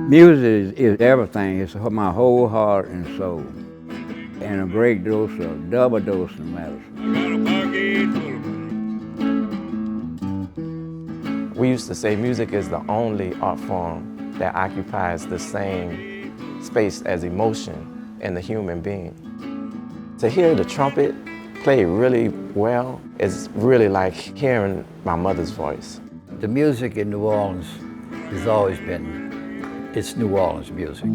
Music is everything. It's my whole heart and soul. And a great dose of, double dose of medicine. We used to say music is the only art form that occupies the same space as emotion in the human being. To hear the trumpet play really well is really like hearing my mother's voice. The music in New Orleans has always been, it's New Orleans music.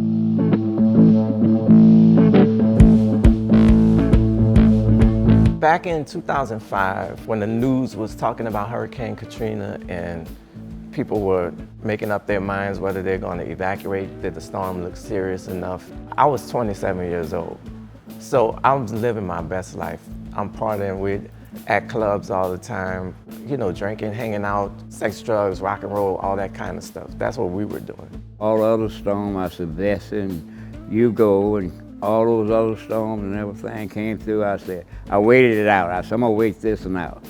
Back in 2005, when the news was talking about Hurricane Katrina and people were making up their minds whether they're going to evacuate, did the storm look serious enough, I was 27 years old. So I was living my best life. I'm partying with at clubs all the time, you know, drinking, hanging out, sex, drugs, rock and roll, all that kind of stuff. That's what we were doing. All the other storms, I said, Bessie and Hugo and all those other storms and everything came through. I said, I waited it out. I said, I'm gonna wait this one out.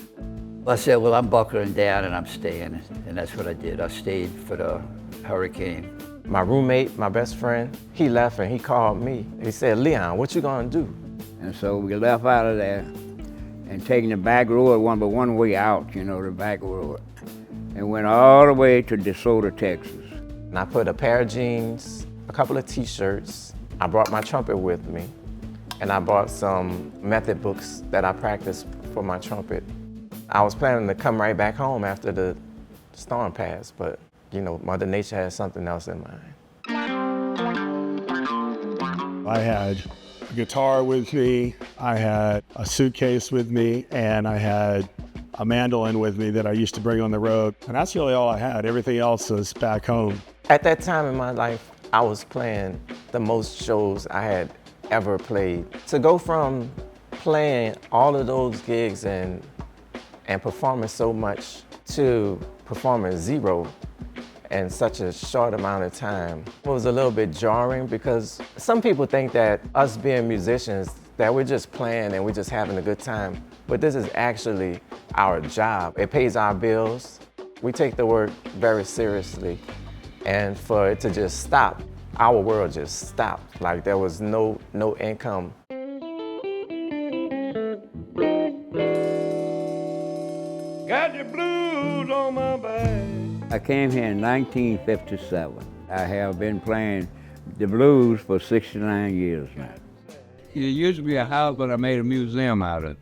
I said, well, I'm buckling down and I'm staying. And that's what I did. I stayed for the hurricane. My roommate, my best friend, he left and he called me. He said, Leon, what you gonna do? And so we left out of there and taking the back road, one way out, you know, the back road, and went all the way to DeSoto, Texas. And I put a pair of jeans, a couple of t-shirts. I brought my trumpet with me, and I bought some method books that I practiced for my trumpet. I was planning to come right back home after the storm passed, but you know, Mother Nature had something else in mind. I had a guitar with me, I had a suitcase with me, and I had a mandolin with me that I used to bring on the road. And that's really all I had. Everything else was back home. At that time in my life, I was playing the most shows I had ever played. To go from playing all of those gigs and performing so much to performing zero in such a short amount of time was a little bit jarring, because some people think that us being musicians, that we're just playing and we're just having a good time. But this is actually our job. It pays our bills. We take the work very seriously. And for it to just stop, our world just stopped. Like there was no income. Got the blues on my back. I came here in 1957. I have been playing the blues for 69 years now. It used to be a house, but I made a museum out of it.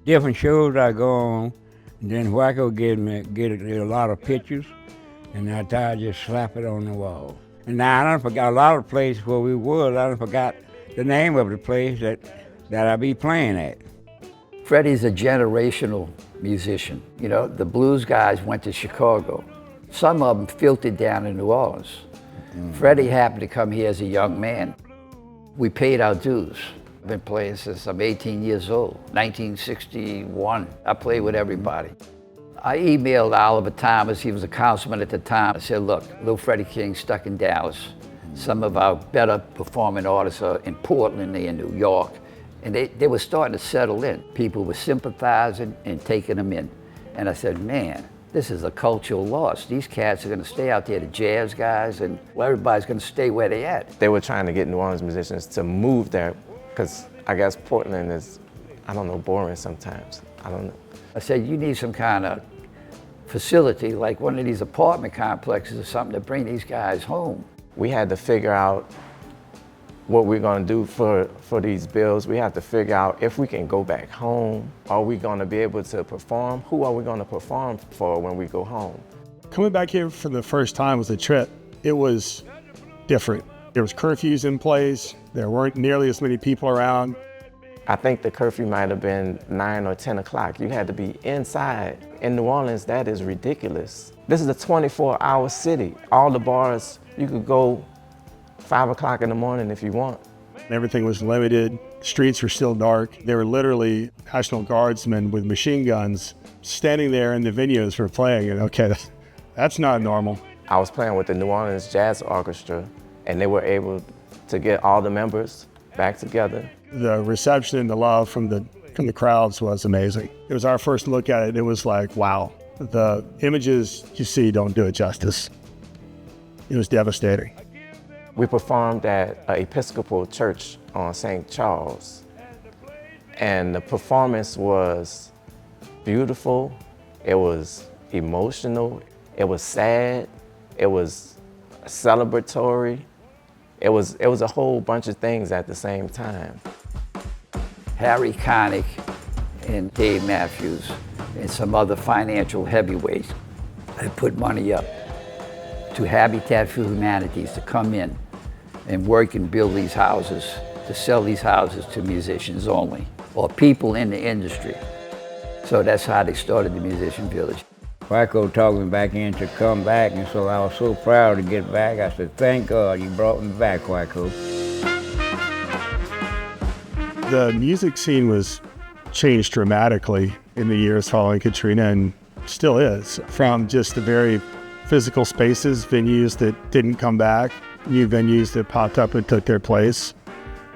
Different shows I go on, and then Wacko get a lot of pictures, and I just slap it on the wall. And now I done forgot a lot of places where we was. I done forgot the name of the place that I be playing at. Freddie's a generational musician. You know, the blues guys went to Chicago. Some of them filtered down in New Orleans. Freddie happened to come here as a young man. We paid our dues. I've been playing since I'm 18 years old, 1961. I played with everybody. I emailed Oliver Thomas, he was a councilman at the time. I said, look, Little Freddie King's stuck in Dallas. Some of our better performing artists are in Portland, they're in New York. And they were starting to settle in. People were sympathizing and taking them in. And I said, man, this is a cultural loss. These cats are gonna stay out there, the jazz guys, and well, everybody's gonna stay where they at. They were trying to get New Orleans musicians to move there, because I guess Portland is, I don't know, boring sometimes. I don't know. I said, you need some kind of facility, like one of these apartment complexes or something to bring these guys home. We had to figure out what we're gonna do for these bills. We have to figure out if we can go back home. Are we gonna be able to perform? Who are we gonna perform for when we go home? Coming back here for the first time was a trip. It was different. There was curfews in place. There weren't nearly as many people around. I think the curfew might have been 9 or 10 o'clock. You had to be inside. In New Orleans, that is ridiculous. This is a 24-hour city. All the bars, you could go 5 o'clock in the morning if you want. Everything was limited. Streets were still dark. There were literally National Guardsmen with machine guns standing there in the venues for playing. And okay, that's not normal. I was playing with the New Orleans Jazz Orchestra, and they were able to get all the members back together. The reception and the love from the crowds was amazing. It was our first look at it. It was like, wow. The images you see don't do it justice. It was devastating. We performed at an Episcopal church on St. Charles, and the performance was beautiful. It was emotional. It was sad. It was celebratory. It was a whole bunch of things at the same time. Harry Connick and Dave Matthews and some other financial heavyweights had put money up to Habitat for Humanity to come in and work and build these houses, to sell these houses to musicians only, or people in the industry. So that's how they started the Musician Village. Waco talked me back in to come back, and so I was so proud to get back. I said, thank God you brought me back, Waco. The music scene was changed dramatically in the years following Katrina, and still is. From just the very physical spaces, venues that didn't come back, new venues that popped up and took their place.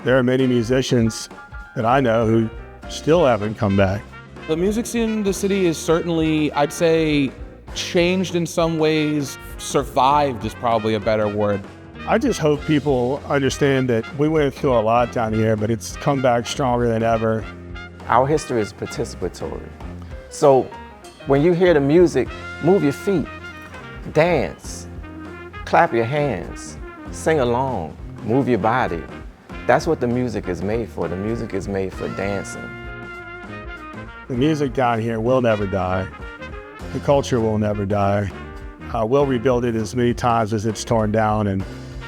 There are many musicians that I know who still haven't come back. The music scene in the city is certainly, I'd say, changed in some ways. Survived is probably a better word. I just hope people understand that we went through a lot down here, but it's come back stronger than ever. Our history is participatory. So when you hear the music, move your feet, dance, clap your hands, sing along, move your body. That's what the music is made for. The music is made for dancing. The music down here will never die. The culture will never die. We'll rebuild it as many times as it's torn down. And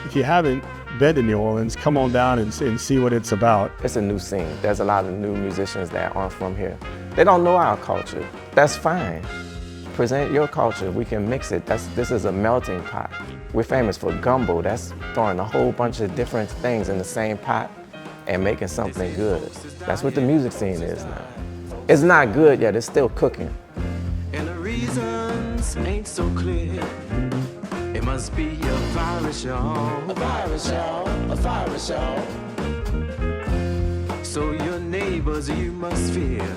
if you haven't been to New Orleans, come on down and see what it's about. It's a new scene. There's a lot of new musicians that aren't from here. They don't know our culture. That's fine. Present your culture. We can mix it. This is a melting pot. We're famous for gumbo. That's throwing a whole bunch of different things in the same pot and making something good. That's what the music scene is now. It's not good yet. It's still cooking. And the reasons ain't so clear. It must be a virus, y'all. A virus, y'all. A virus, y'all. So your neighbors you must fear.